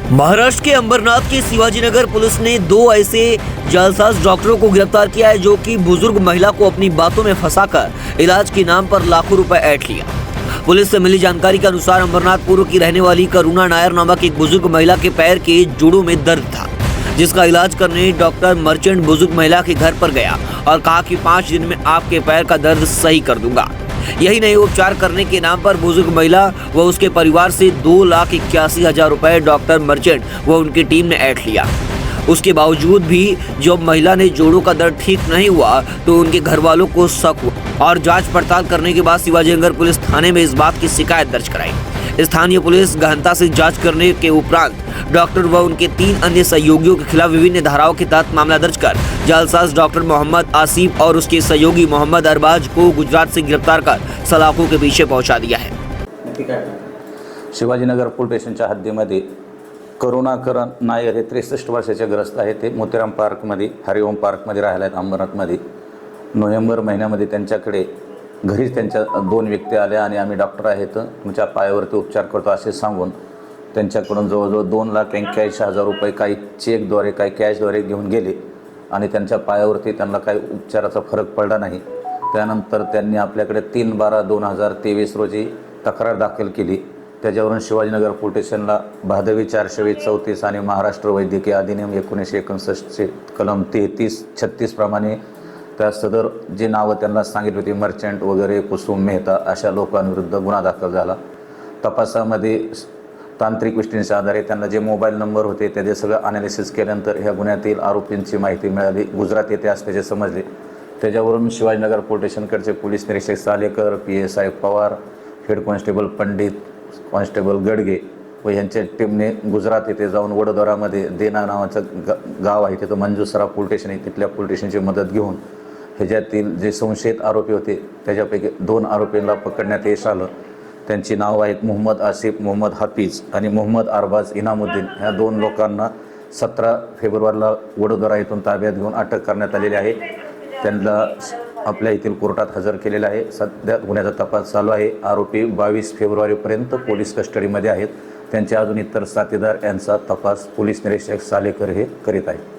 महाराष्ट्र के अंबरनाथ के Shivajinagar police ने दो ऐसे जालसाज डॉक्टरों को गिरफ्तार किया है जो कि बुजुर्ग महिला को अपनी बातों में फंसाकर इलाज के नाम पर लाखों रुपए ऐंठ लिया। पुलिस से मिली जानकारी के अनुसार अंबरनाथ पूर्व की रहने वाली करुणा नायर नामक एक बुजुर्ग महिला के पैर के जोड़ों में दर्द था, जिसका इलाज करने डॉक्टर मर्चेंट बुजुर्ग महिला के घर पर गया और कहा कि 5 दिन में आपके पैर का दर्द सही कर दूंगा। यही नहीं, उपचार करने के नाम पर बुजुर्ग महिला व उसके परिवार से 2,81,000 रुपए डॉक्टर मर्चेंट व उनकी टीम ने ऐंठ लिया। उसके बावजूद भी जब महिला ने जोड़ों का दर्द ठीक नहीं हुआ तो उनके घर वालों को शक हुआ और जांच पड़ताल करने के बाद शिवाजीनगर पुलिस थाने में इस बात की शिकायत दर्ज कराई। स्थानीय पुलिस गहनता से जांच करने के उपरांत डॉक्टर व उनके 3 अन्य सहयोगियों के खिलाफ विभिन्न धाराओं के तहत मामला दर्ज कर जालसाज डॉक्टर मोहम्मद आसिफ और उसके सहयोगी मोहम्मद अरबाज को गुजरात से गिरफ्तार कर सलाखों के पीछे पहुंचा दिया है। शिवाजीनगर पोलीस स्टेशनच्या हद्दीमध्ये करुणाकरण नायर हे 63 वर्षाचे ग्रस्त आहेत। ते मोतीराम पार्कमध्ये हरिओम पार्कमध्ये राहिला आहेत अंबरनाथमध्ये। नोव्हेंबर महिन्यामध्ये त्यांच्याकडे घरीच त्यांच्या 2 व्यक्ती आल्या आणि आम्ही डॉक्टर आहेत, तुमच्या पायावरती उपचार करतो असे सांगून त्यांच्याकडून जवळजवळ 2,81,000 रुपये काही चेकद्वारे काही कॅशद्वारे घेऊन गेले आणि त्यांच्या पायावरती त्यांना काही उपचाराचा फरक पडला नाही। त्यानंतर त्यांनी आपल्याकडे 3/12/2023 रोजी तक्रार दाखल केली। त्याच्यावरून शिवाजीनगर पोलीस स्टेशनला भादवी 420-34 आणि महाराष्ट्र वैद्यकीय अधिनियम 1961 कलम 33-36 प्रमाणे त्या सदर जे नावं त्यांना सांगितली होती मर्चंट वगैरे कुसुम मेहता अशा लोकांविरुद्ध गुन्हा दाखल झाला। तपासामध्ये तांत्रिक गोष्टींच्या आधारे त्यांना जे मोबाईल नंबर होते त्याचे सगळं ॲनालिसिस केल्यानंतर ह्या गुन्ह्यातील आरोपींची माहिती मिळाली, गुजरात येथे असल्याचे समजले। त्याच्यावरून शिवाजीनगर पोलीस स्टेशनकडचे पोलीस निरीक्षक Salekar, PSI Pawar, head constable Pandit, constable Gadge व यांच्या टीमने गुजरात येथे जाऊन वडोदरामध्ये देना नावाचं गाव आहे, तिथं मंजूसरा पोलीस स्टेशन आहे, तिथल्या पोलीस स्टेशनची मदत घेऊन ह्याच्यातील जे संशयित आरोपी होते त्याच्यापैकी 2 आरोपींना पकडण्यात यश आलं। त्यांची नाव आहेत मोहम्मद आसिफ, मोहम्मद हाफिज आणि मोहम्मद अरबाज इनामुद्दीन। ह्या 2 लोकांना 17 फेब्रुवारीला वडोदरा येथून ताब्यात घेऊन अटक करण्यात आलेली आहे। त्यांना आपल्या येथील कोर्टात हजर केलेलं आहे। सध्या गुन्ह्याचा तपास चालू आहे। आरोपी 22 फेब्रुवारीपर्यंत पोलीस कस्टडीमध्ये आहेत। त्यांचे अजून इतर साथीदार यांचा तपास पोलीस निरीक्षक सालेकर हे करीत आहेत।